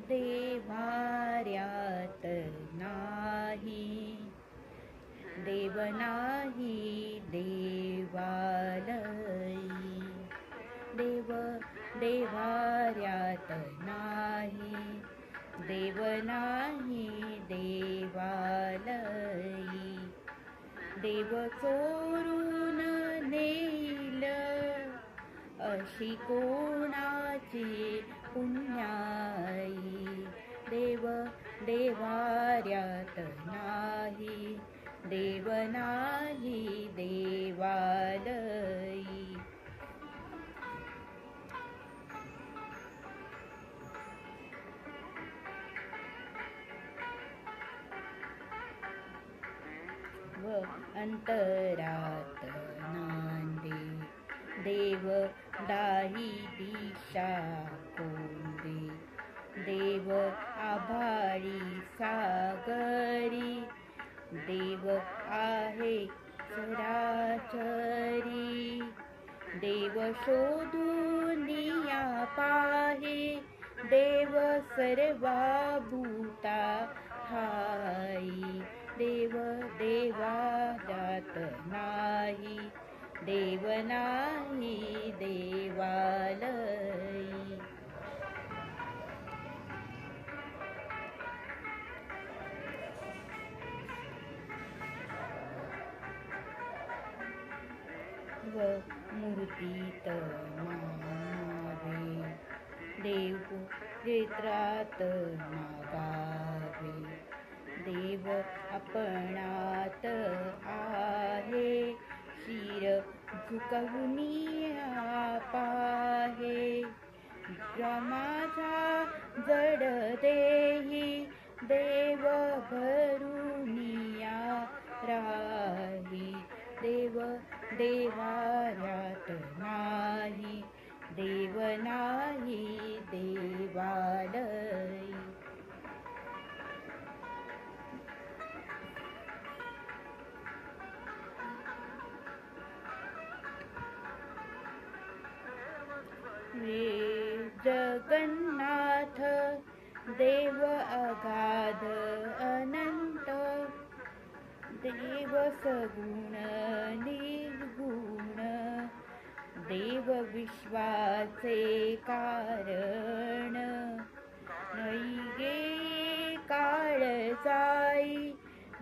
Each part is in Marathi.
देवाऱ्यात नाही, देव नाही देवालयी, देव देवाऱ्यात नाही, देव नाही देवालयी, देव चोरून नेईल अशी कोणाची पुण्याई, देव देवाऱ्यात नाही, देव नाही देवालयी. व अंतरात नांदे देव दाही दिशा कोंदे, देव आभाळी सागरी, देव आहे चराचरी, देव शोधूनिया पाहे, देव सर्वभूता ठाई, देव देवाऱ्यात नाही, देव नाही देवालयी. व मूर्तीत मानावे, देव क्षेत्रात मागावे, देव आपणात आहे, शिर झुकवुनिया पाहे, माझा जड देही देव भरुनिया राही, देव देवाऱ्यात नाही, देव नाही देवालयी. रे जगन्नाथ देव अगाध अनंत, देव सगुण निर्गुण, देव विश्वाचे कारण, नैगे काळजाई,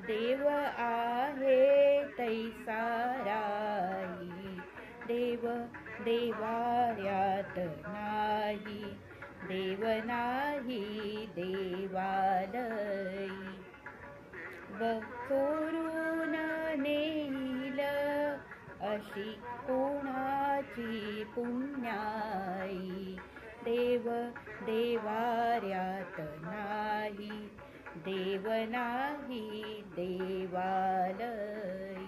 देव आहे तैसा राई, देव देवाऱ्यात नाही, देव नाही देवालयी. व चोरून नेईल अशी कोणाची पुण्याई, देव देवाऱ्यात नाही, देव नाही देवालयी.